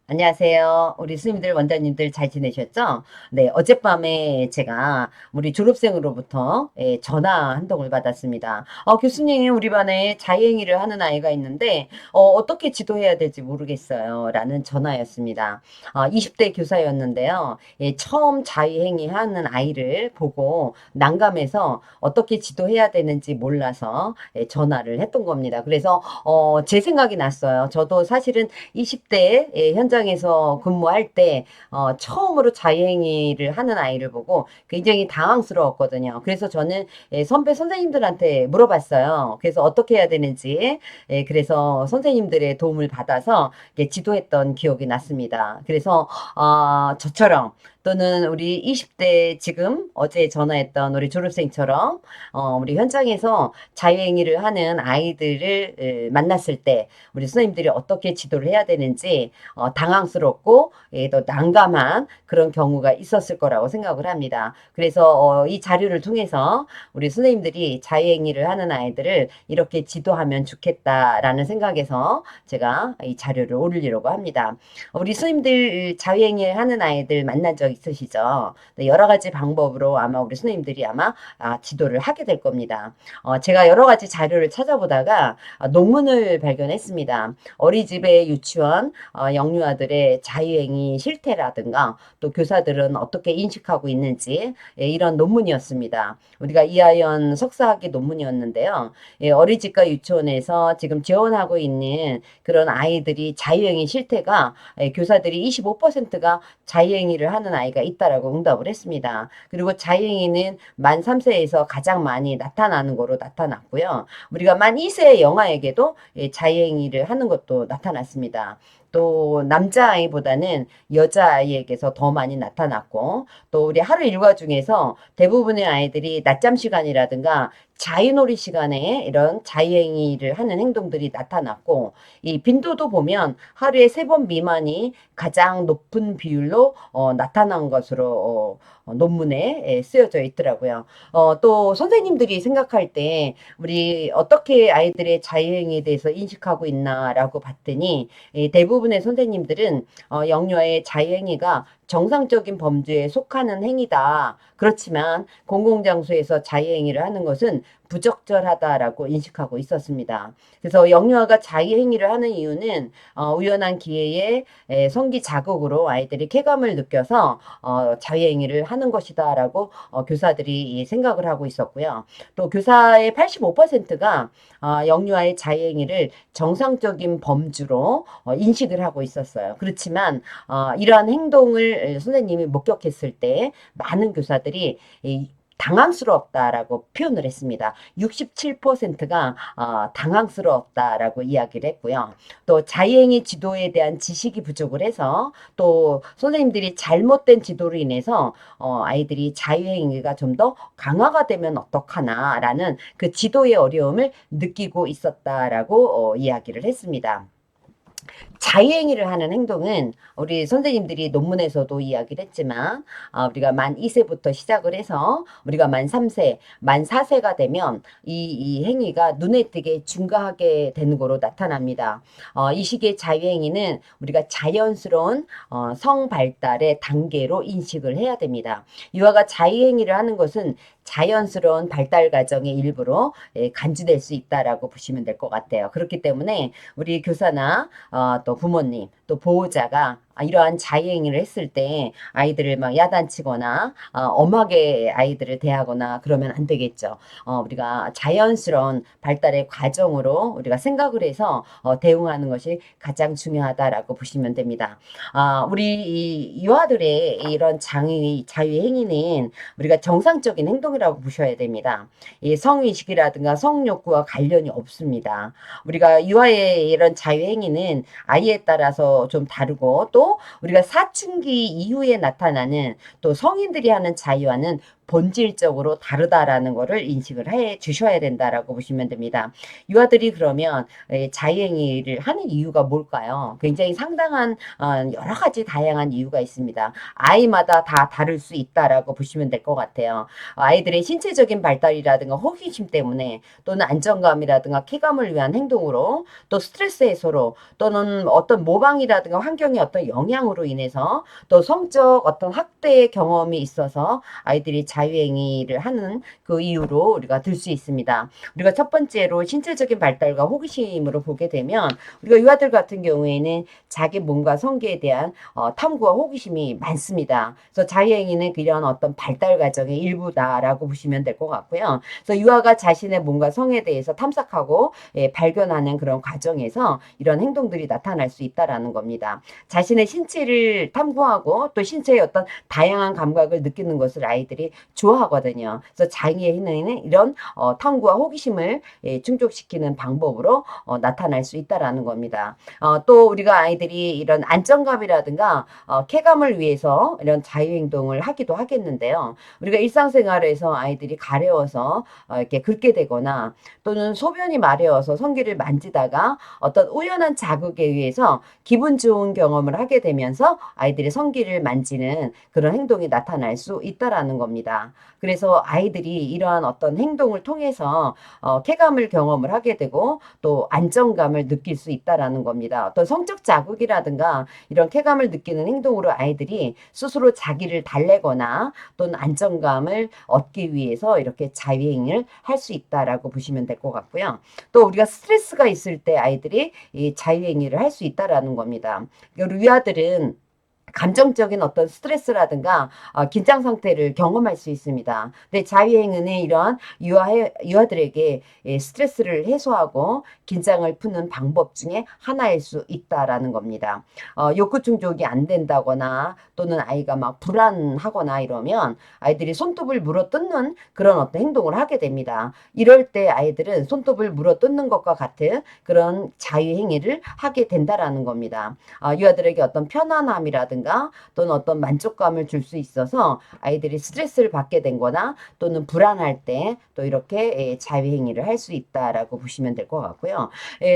안녕하세요. 우리 스님들, 원장님들 잘 지내셨죠? 네, 어젯밤에 제가 우리 졸업생으로부터 전화 한 통을 받았습니다. 교수님, 우리 반에 자유행위를 하는 아이가 있는데, 어떻게 지도해야 될지 모르겠어요. 라는 전화였습니다. 20대 교사였는데요. 처음 자유행위 하는 아이를 보고 난감해서 어떻게 지도해야 되는지 몰라서 전화를 했던 겁니다. 그래서, 제 생각이 났어요. 저도 사실은 20대 현장에서 근무할 때 처음으로 자유행위를 하는 아이를 보고 굉장히 당황스러웠거든요. 그래서 저는 선배 선생님들한테 물어봤어요. 그래서 어떻게 해야 되는지. 그래서 선생님들의 도움을 받아서 지도했던 기억이 났습니다. 그래서 저처럼 또는 우리 20대 지금 어제 전화했던 우리 졸업생처럼 우리 현장에서 자유행위를 하는 아이들을 만났을 때 우리 선생님들이 어떻게 지도를 해야 되는지 당황스럽고 또 난감한 그런 경우가 있었을 거라고 생각을 합니다. 그래서 이 자료를 통해서 우리 선생님들이 자유행위를 하는 아이들을 이렇게 지도하면 좋겠다라는 생각에서 제가 이 자료를 올리려고 합니다. 우리 선생님들 자유행위를 하는 아이들 만난 적 있으시죠? 네, 여러 가지 방법으로 아마 우리 선생님들이 아마 지도를 하게 될 겁니다. 제가 여러 가지 자료를 찾아보다가 논문을 발견했습니다. 어린이집의 유치원 영유아들의 자유행위 실태라든가 또 교사들은 어떻게 인식하고 있는지 이런 논문이었습니다. 우리가 이하연 석사학위 논문이었는데요. 어린이집과 유치원에서 지금 지원하고 있는 그런 아이들이 자유행위 실태가 교사들이 25%가 자유행위를 하는 아이가 있다라고 응답을 했습니다. 그리고 자유행위는 만 3세에서 가장 많이 나타나는 거로 나타났고요. 우리가 만 2세 영아에게도 자유행위를 하는 것도 나타났습니다. 또 남자아이보다는 여자아이에게서 더 많이 나타났고 또 우리 하루 일과 중에서 대부분의 아이들이 낮잠 시간이라든가 자유놀이 시간에 이런 자유행위를 하는 행동들이 나타났고 이 빈도도 보면 하루에 3번 미만이 가장 높은 비율로 나타난 것으로 논문에 쓰여져 있더라고요. 또 선생님들이 생각할 때 우리 어떻게 아이들의 자유행위에 대해서 인식하고 있나라고 봤더니 대부분의 선생님들은 영유아의 자유행위가 정상적인 범죄에 속하는 행위다. 그렇지만 공공장소에서 자유행위를 하는 것은 부적절하다라고 인식하고 있었습니다. 그래서 영유아가 자유행위를 하는 이유는 우연한 기회에 성기 자극으로 아이들이 쾌감을 느껴서 자유행위를 하는 것이다라고 교사들이 생각을 하고 있었고요. 또 교사의 85%가 영유아의 자유행위를 정상적인 범주로 인식을 하고 있었어요. 그렇지만 이러한 행동을 선생님이 목격했을 때 많은 교사들이 당황스럽다라고 표현을 했습니다. 67%가 당황스럽다라고 이야기를 했고요. 또 자유행위 지도에 대한 지식이 부족을 해서 또 선생님들이 잘못된 지도로 인해서 아이들이 자유행위가 좀 더 강화가 되면 어떡하나라는 그 지도의 어려움을 느끼고 있었다라고 이야기를 했습니다. 자유행위를 하는 행동은 우리 선생님들이 논문에서도 이야기를 했지만 우리가 만 2세부터 시작을 해서 우리가 만 3세, 만 4세가 되면 이 행위가 눈에 띄게 증가하게 되는 거로 나타납니다. 이 시기의 자유행위는 우리가 자연스러운 성 발달의 단계로 인식을 해야 됩니다. 유아가 자유행위를 하는 것은 자연스러운 발달 과정의 일부로 간주될 수 있다라고 보시면 될 것 같아요. 그렇기 때문에 우리 교사나 또 부모님, 또 보호자가 이러한 자유행위를 했을 때 아이들을 막 야단치거나 엄하게 아이들을 대하거나 그러면 안 되겠죠. 우리가 자연스러운 발달의 과정으로 우리가 생각을 해서 대응하는 것이 가장 중요하다라고 보시면 됩니다. 우리 이 유아들의 이런 자유행위는 우리가 정상적인 행동이라고 보셔야 됩니다. 이 성의식이라든가 성욕구와 관련이 없습니다. 우리가 유아의 이런 자유행위는 아이에 따라서 좀 다르고 또 우리가 사춘기 이후에 나타나는 또 성인들이 하는 자유와는 본질적으로 다르다라는 거를 인식을 해 주셔야 된다라고 보시면 됩니다. 유아들이 그러면 자유행위를 하는 이유가 뭘까요? 굉장히 상당한 여러 가지 다양한 이유가 있습니다. 아이마다 다 다를 수 있다라고 보시면 될 것 같아요. 아이들의 신체적인 발달이라든가 호기심 때문에 또는 안정감이라든가 쾌감을 위한 행동으로 또 스트레스 해소로 또는 어떤 모방이라든가 환경의 어떤 영향으로 인해서 또 성적 어떤 학대의 경험이 있어서 아이들이 자유행위를 하는 그 이유로 우리가 들 수 있습니다. 우리가 첫 번째로 신체적인 발달과 호기심으로 보게 되면 우리가 유아들 같은 경우에는 자기 몸과 성기에 대한 탐구와 호기심이 많습니다. 그래서 자유행위는 이런 어떤 발달 과정의 일부다라고 보시면 될 것 같고요. 그래서 유아가 자신의 몸과 성에 대해서 탐색하고 발견하는 그런 과정에서 이런 행동들이 나타날 수 있다라는 겁니다. 자신의 신체를 탐구하고 또 신체의 어떤 다양한 감각을 느끼는 것을 아이들이 좋아하거든요. 그래서 자유행위는 이런 탐구와 호기심을 충족시키는 방법으로 나타날 수 있다라는 겁니다. 또 우리가 아이들이 이런 안정감이라든가 쾌감을 위해서 이런 자유행동을 하기도 하겠는데요. 우리가 일상생활에서 아이들이 가려워서 이렇게 긁게 되거나 또는 소변이 마려워서 성기를 만지다가 어떤 우연한 자극에 의해서 기분 좋은 경험을 하게 되면서 아이들이 성기를 만지는 그런 행동이 나타날 수 있다라는 겁니다. 그래서 아이들이 이러한 어떤 행동을 통해서 쾌감을 경험을 하게 되고 또 안정감을 느낄 수 있다라는 겁니다. 어떤 성적 자극이라든가 이런 쾌감을 느끼는 행동으로 아이들이 스스로 자기를 달래거나 또는 안정감을 얻기 위해서 이렇게 자유행위를 할 수 있다라고 보시면 될 것 같고요. 또 우리가 스트레스가 있을 때 아이들이 이 자유행위를 할 수 있다라는 겁니다. 유아들은 감정적인 어떤 스트레스라든가 긴장 상태를 경험할 수 있습니다. 근데 자유행위는 이러한 유아들에게 스트레스를 해소하고 긴장을 푸는 방법 중에 하나일 수 있다라는 겁니다. 욕구 충족이 안 된다거나 또는 아이가 막 불안하거나 이러면 아이들이 손톱을 물어뜯는 그런 어떤 행동을 하게 됩니다. 이럴 때 아이들은 손톱을 물어뜯는 것과 같은 그런 자유행위를 하게 된다라는 겁니다. 유아들에게 어떤 편안함이라든가 또는 어떤 만족감을 줄 수 있어서 아이들이 스트레스를 받게 된거나 또는 불안할 때 또 이렇게 자유행위를 할 수 있다라고 보시면 될 것 같고요.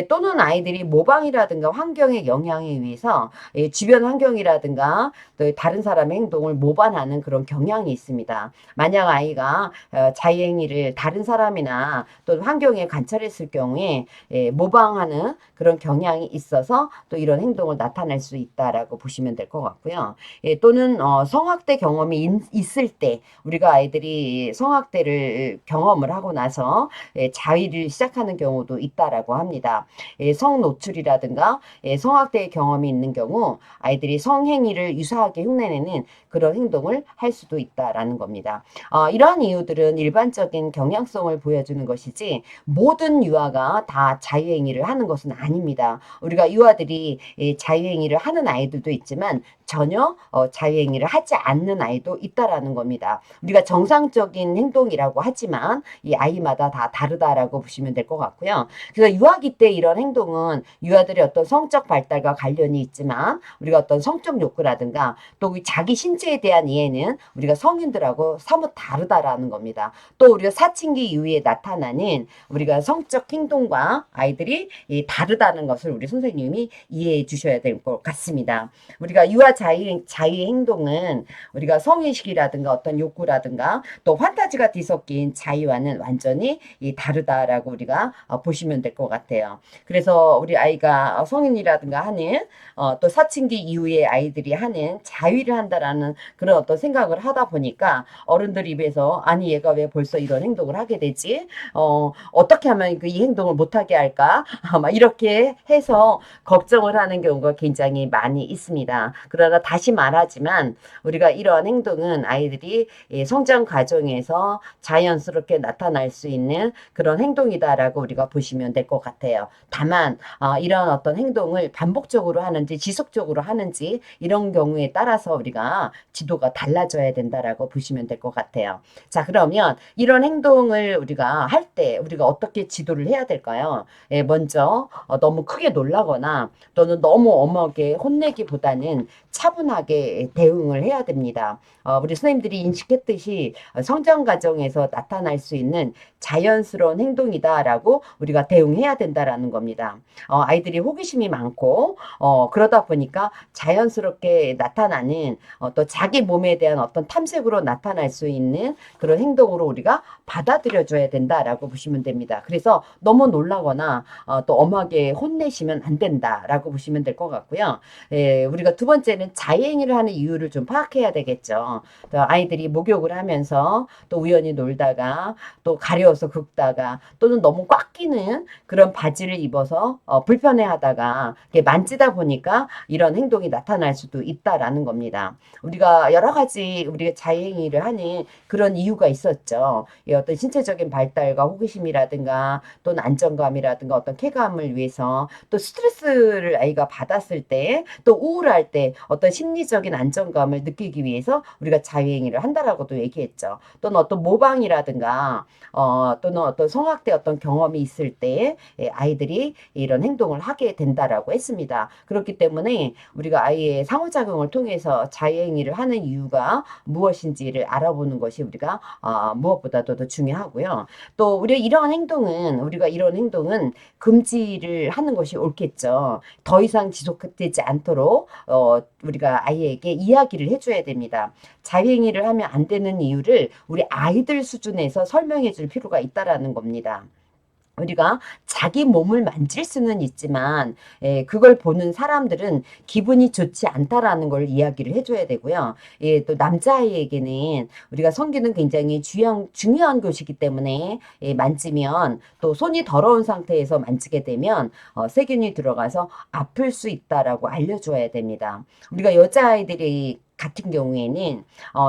또는 아이들이 모방이라든가 환경의 영향에 의해서 주변 환경이라든가 또 다른 사람의 행동을 모반하는 그런 경향이 있습니다. 만약 아이가 자유행위를 다른 사람이나 또는 환경에 관찰했을 경우에 모방하는 그런 경향이 있어서 또 이런 행동을 나타낼 수 있다라고 보시면 될 것 같고요. 또는 성학대 경험이 있을 때 우리가 아이들이 성학대를 경험을 하고 나서 자위를 시작하는 경우도 있다라고 합니다. 성 노출이라든가 성학대의 경험이 있는 경우 아이들이 성행위를 유사하게 흉내내는 그런 행동을 할 수도 있다라는 겁니다. 이러한 이유들은 일반적인 경향성을 보여주는 것이지 모든 유아가 다 자유행위를 하는 것은 아닙니다. 우리가 유아들이 자유행위를 하는 아이들도 있지만 전혀 자유행위를 하지 않는 아이도 있다라는 겁니다. 우리가 정상적인 행동이라고 하지만 이 아이마다 다 다르다라고 보시면 될 것 같고요. 그래서 유아기 때 이런 행동은 유아들의 어떤 성적 발달과 관련이 있지만 우리가 어떤 성적 욕구라든가 또 자기 신체에 대한 이해는 우리가 성인들하고 사뭇 다르다라는 겁니다. 또 우리가 사춘기 이후에 나타나는 우리가 성적 행동과 아이들이 다르다는 것을 우리 선생님이 이해해 주셔야 될 것 같습니다. 우리가 유아 자유 행동은 우리가 성의식이라든가 어떤 욕구라든가 또 판타지가 뒤섞인 자유와는 완전히 다르다라고 우리가 보시면 될 것 같아요. 그래서 우리 아이가 성인이라든가 하는 또 사춘기 이후에 아이들이 하는 자위를 한다라는 그런 어떤 생각을 하다 보니까 어른들 입에서 아니 얘가 왜 벌써 이런 행동을 하게 되지? 어떻게 하면 이 행동을 못하게 할까? 막 이렇게 해서 걱정을 하는 경우가 굉장히 많이 있습니다. 그러나 다시 말하지만 우리가 이러한 행동은 아이들이 성장 과정에서 자연스럽게 나타날 수 있는 그런 행동이다라고 우리가 보시면 될 것 같아요. 다만 이런 어떤 행동을 반복적으로 하는지 지속적으로 하는지 이런 경우에 따라서 우리가 지도가 달라져야 된다라고 보시면 될 것 같아요. 자, 그러면 이런 행동을 우리가 할 때 우리가 어떻게 지도를 해야 될까요? 먼저 너무 크게 놀라거나 또는 너무 엄하게 혼내기보다는 차분하게 대응을 해야 됩니다. 우리 선생님들이 인식했듯이 성장 과정에서 나타날 수 있는 자연스러운 행동이다라고 우리가 대응해야 된다라는 겁니다. 아이들이 호기심이 많고 그러다 보니까 자연스럽게 나타나는 또 자기 몸에 대한 어떤 탐색으로 나타날 수 있는 그런 행동으로 우리가 받아들여 줘야 된다라고 보시면 됩니다. 그래서 너무 놀라거나 또 엄하게 혼내시면 안 된다라고 보시면 될 것 같고요. 우리가 두 번째는 자행위를 하는 이유를 좀 파악해야 되겠죠. 또 아이들이 목욕을 하면서 또 우연히 놀다가 또 가려워서 긁다가 또는 너무 꽉 끼는 그런 바지를 입어서 불편해하다가 만지다 보니까 이런 행동이 나타날 수도 있다라는 겁니다. 우리가 여러 가지 우리가 자행위를 하는 그런 이유가 있었죠. 어떤 신체적인 발달과 호기심이라든가 또는 안정감이라든가 어떤 쾌감을 위해서 또 스트레스를 아이가 받았을 때 또 우울할 때 어떤 심리적인 안정감을 느끼기 위해서 우리가 자유행위를 한다라고도 얘기했죠. 또는 어떤 모방이라든가 또는 어떤 성학대 어떤 경험이 있을 때 아이들이 이런 행동을 하게 된다라고 했습니다. 그렇기 때문에 우리가 아이의 상호작용을 통해서 자유행위를 하는 이유가 무엇인지를 알아보는 것이 우리가 무엇보다도 더 중요하고요. 또 우리가 이런 행동은 금지를 하는 것이 옳겠죠. 더 이상 지속되지 않도록 우리가 아이에게 이야기를 해줘야 됩니다. 자유행위를 하면 안 되는 이유를 우리 아이들 수준에서 설명해 줄 필요가 있다라는 겁니다. 우리가 자기 몸을 만질 수는 있지만 그걸 보는 사람들은 기분이 좋지 않다라는 걸 이야기를 해줘야 되고요. 또 남자아이에게는 우리가 성기는 굉장히 중요한 곳이기 때문에 만지면 또 손이 더러운 상태에서 만지게 되면 세균이 들어가서 아플 수 있다라고 알려줘야 됩니다. 우리가 여자아이들이 같은 경우에는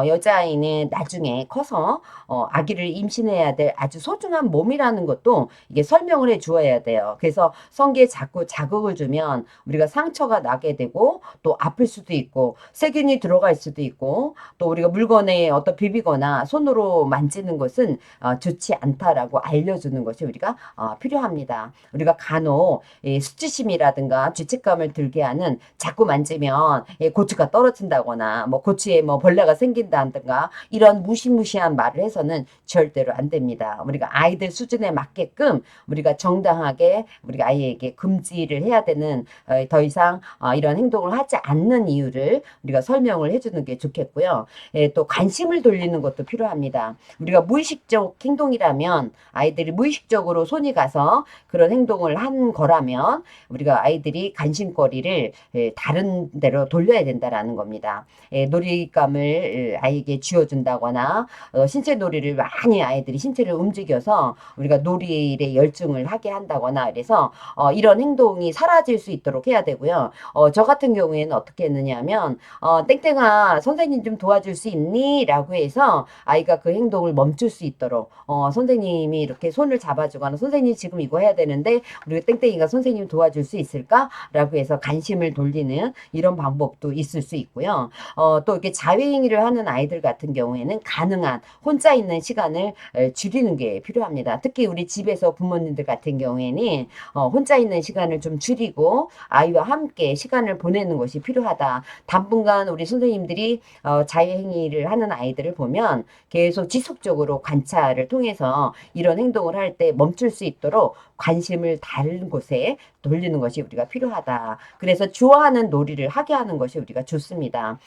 여자아이는 나중에 커서 아기를 임신해야 될 아주 소중한 몸이라는 것도 이게 설명을 해 주어야 돼요. 그래서 성기에 자꾸 자극을 주면 우리가 상처가 나게 되고 또 아플 수도 있고 세균이 들어갈 수도 있고 또 우리가 물건에 어떤 비비거나 손으로 만지는 것은 좋지 않다라고 알려주는 것이 우리가 필요합니다. 우리가 간혹 수치심이라든가 죄책감을 들게 하는 자꾸 만지면 고추가 떨어진다거나 뭐 고추에 뭐 벌레가 생긴다든가 이런 무시무시한 말을 해서는 절대로 안 됩니다. 우리가 아이들 수준에 맞게끔 우리가 정당하게 우리가 아이에게 금지를 해야 되는 더 이상 이런 행동을 하지 않는 이유를 우리가 설명을 해주는 게 좋겠고요. 또 관심을 돌리는 것도 필요합니다. 우리가 무의식적 행동이라면 아이들이 무의식적으로 손이 가서 그런 행동을 한 거라면 우리가 아이들이 관심거리를 다른 데로 돌려야 된다라는 겁니다. 놀이감을 아이에게 쥐어준다거나 신체 놀이를 많이 아이들이 신체를 움직여서 우리가 놀이에 열중을 하게 한다거나 그래서 이런 행동이 사라질 수 있도록 해야 되고요. 저 같은 경우에는 어떻게 했느냐면 땡땡아 선생님 좀 도와줄 수 있니? 라고 해서 아이가 그 행동을 멈출 수 있도록 선생님이 이렇게 손을 잡아주거나 선생님 지금 이거 해야 되는데 우리 땡땡이가 선생님 도와줄 수 있을까? 라고 해서 관심을 돌리는 이런 방법도 있을 수 있고요. 또 이렇게 자유행위를 하는 아이들 같은 경우에는 가능한 혼자 있는 시간을 줄이는 게 필요합니다. 특히 우리 집에서 부모님들 같은 경우에는 혼자 있는 시간을 좀 줄이고 아이와 함께 시간을 보내는 것이 필요하다. 당분간 우리 선생님들이 자유행위를 하는 아이들을 보면 계속 지속적으로 관찰을 통해서 이런 행동을 할 때 멈출 수 있도록 관심을 다른 곳에 돌리는 것이 우리가 필요하다. 그래서 좋아하는 놀이를 하게 하는 것이 우리가 좋습니다.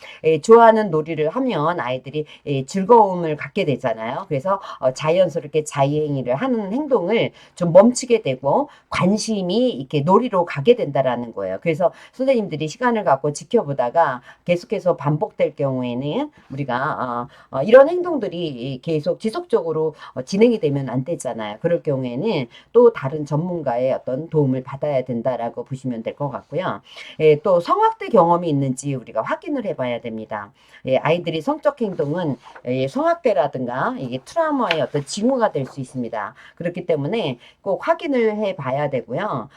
좋아하는 놀이를 하면 아이들이 즐거움을 갖게 되잖아요. 그래서 자연스럽게 자유행위를 하는 행동을 좀 멈추게 되고 관심이 이렇게 놀이로 가게 된다라는 거예요. 그래서 선생님들이 시간을 갖고 지켜보다가 계속해서 반복될 경우에는 우리가 이런 행동들이 계속 지속적으로 진행이 되면 안 되잖아요. 그럴 경우에는 또 다른 전문가의 어떤 도움을 받아야 된다라고 보시면 될 것 같고요. 또 성학대 경험이 있는지 우리가 확인을 해봐야 됩니다. 아이들이 성적 행동은 성학대라든가 이게 트라우마의 어떤 징후가 될 수 있습니다. 그렇기 때문에 꼭 확인을 해봐야 되고요.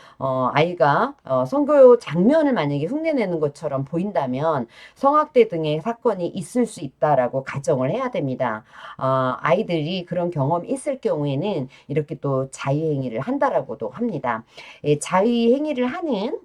아이가 성교 장면을 만약에 흉내내는 것처럼 보인다면 성학대 등의 사건이 있을 수 있다라고 가정을 해야 됩니다. 아이들이 그런 경험이 있을 경우에는 이렇게 또 자유행위를 한다라고도 합니다. 자유행위를 하는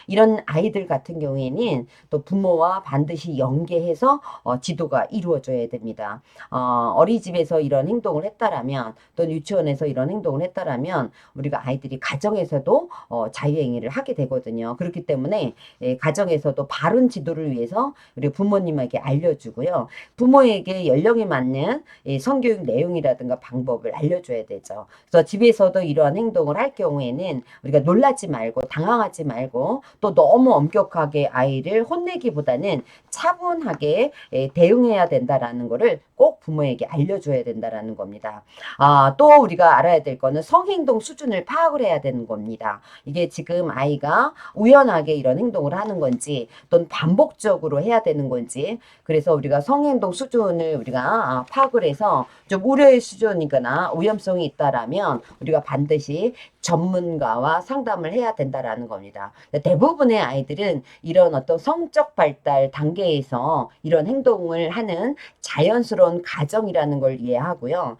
이런 아이들 같은 경우에는 또 부모와 반드시 연계해서 지도가 이루어져야 됩니다. 어린이집에서 이런 행동을 했다라면 또 유치원에서 이런 행동을 했다라면 우리가 아이들이 가정에서도 자유행위를 하게 되거든요. 그렇기 때문에 가정에서도 바른 지도를 위해서 우리 부모님에게 알려주고요. 부모에게 연령에 맞는 성교육 내용이라든가 방법을 알려줘야 되죠. 그래서 집에서도 이러한 행동을 할 경우에는 우리가 놀라지 말고 당황하지 말고 또 너무 엄격하게 아이를 혼내기보다는 차분하게 대응해야 된다라는 거를 꼭 부모에게 알려줘야 된다라는 겁니다. 또 우리가 알아야 될 거는 성행동 수준을 파악을 해야 되는 겁니다. 이게 지금 아이가 우연하게 이런 행동을 하는 건지 또는 반복적으로 해야 되는 건지 그래서 우리가 성행동 수준을 우리가 파악을 해서 좀 우려의 수준이거나 위험성이 있다라면 우리가 반드시 전문가와 상담을 해야 된다라는 겁니다. 대부분의 아이들은 이런 어떤 성적 발달 단계에서 이런 행동을 하는 자연스러운 과정이라는 걸 이해하고요.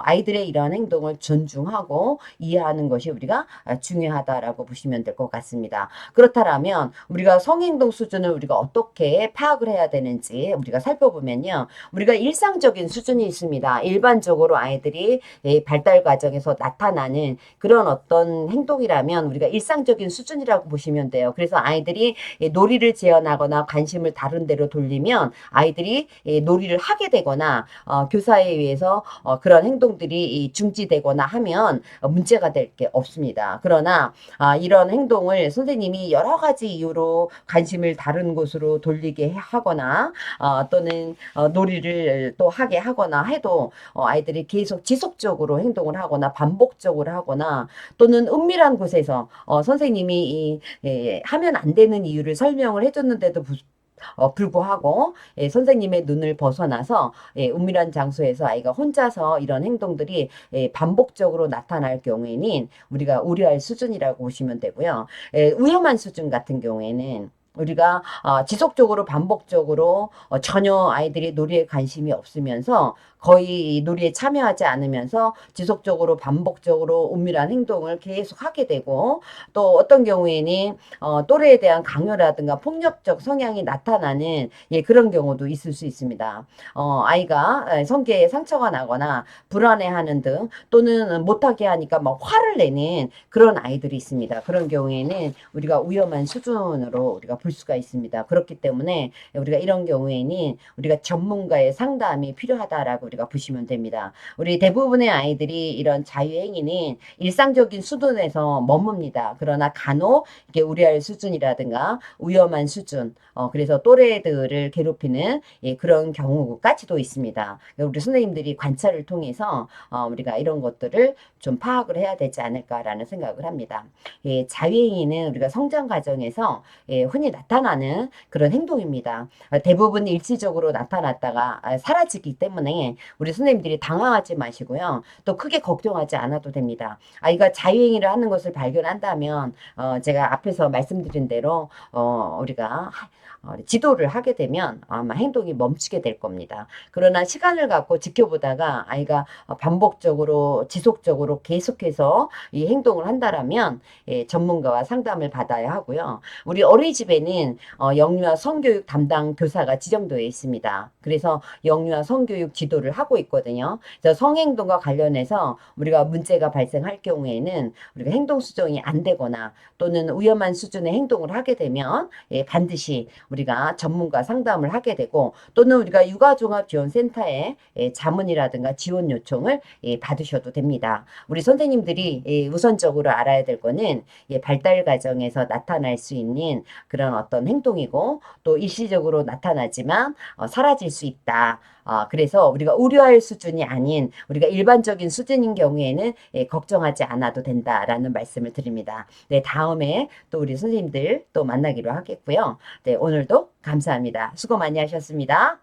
아이들의 이런 행동을 존중하고 이해하는 것이 우리가 중요하다라고 보시면 될 것 같습니다. 그렇다면 우리가 성행동 수준을 우리가 어떻게 파악을 해야 되는지 우리가 살펴보면요. 우리가 일상적인 수준이 있습니다. 일반적으로 아이들이 발달 과정에서 나타나는 그런 어떤 행동이라면 우리가 일상적인 수준이라고 보시면 돼요. 그래서 아이들이 놀이를 제한하거나 관심을 다른 데로 돌리면 아이들이 놀이를 하게 되거나 교사에 의해서 그런 행동들이 중지되거나 하면 문제가 될 게 없습니다. 그러나 이런 행동을 선생님이 여러 가지 이유로 관심을 다른 곳으로 돌리게 하거나 또는 놀이를 또 하게 하거나 해도 아이들이 계속 지속적으로 행동을 하거나 반복적으로 하거나 또는 은밀한 곳에서 선생님이 하면 안 되는 이유를 설명을 해줬는데도 불구하고 선생님의 눈을 벗어나서 은밀한 장소에서 아이가 혼자서 이런 행동들이 반복적으로 나타날 경우에는 우리가 우려할 수준이라고 보시면 되고요. 위험한 수준 같은 경우에는 우리가 지속적으로 반복적으로 전혀 아이들이 놀이에 관심이 없으면서 거의 놀이에 참여하지 않으면서 지속적으로 반복적으로 은밀한 행동을 계속 하게 되고 또 어떤 경우에는 또래에 대한 강요라든가 폭력적 성향이 나타나는 그런 경우도 있을 수 있습니다. 아이가 성격에 상처가 나거나 불안해하는 등 또는 못하게 하니까 막 화를 내는 그런 아이들이 있습니다. 그런 경우에는 우리가 위험한 수준으로 우리가 볼 수가 있습니다. 그렇기 때문에 우리가 이런 경우에는 우리가 전문가의 상담이 필요하다라고 우리가 보시면 됩니다. 우리 대부분의 아이들이 이런 자유행위는 일상적인 수준에서 머뭅니다. 그러나 간혹 이게 우려할 수준이라든가 위험한 수준, 그래서 또래들을 괴롭히는 그런 경우까지도 있습니다. 우리 선생님들이 관찰을 통해서 우리가 이런 것들을 좀 파악을 해야 되지 않을까라는 생각을 합니다. 자유행위는 우리가 성장 과정에서 흔히 나타나는 그런 행동입니다. 대부분 일시적으로 나타났다가 사라지기 때문에 우리 선생님들이 당황하지 마시고요. 또 크게 걱정하지 않아도 됩니다. 아이가 자유행위를 하는 것을 발견한다면 제가 앞에서 말씀드린 대로 우리가 지도를 하게 되면 아마 행동이 멈추게 될 겁니다. 그러나 시간을 갖고 지켜보다가 아이가 반복적으로 지속적으로 계속해서 이 행동을 한다라면 전문가와 상담을 받아야 하고요. 우리 어린이집에는 영유아 성교육 담당 교사가 지정되어 있습니다. 그래서 영유아 성교육 지도를 하고 있거든요. 그래서 성행동과 관련해서 우리가 문제가 발생할 경우에는 우리가 행동 수정이 안 되거나 또는 위험한 수준의 행동을 하게 되면 반드시 우리가 전문가 상담을 하게 되고 또는 우리가 육아종합지원센터에 자문이라든가 지원 요청을 받으셔도 됩니다. 우리 선생님들이 우선적으로 알아야 될 거는 발달 과정에서 나타날 수 있는 그런 어떤 행동이고 또 일시적으로 나타나지만 사라질 수 있다. 그래서 우리가 우려할 수준이 아닌 우리가 일반적인 수준인 경우에는 걱정하지 않아도 된다라는 말씀을 드립니다. 네, 다음에 또 우리 선생님들 또 만나기로 하겠고요. 네, 오늘도 감사합니다. 수고 많이 하셨습니다.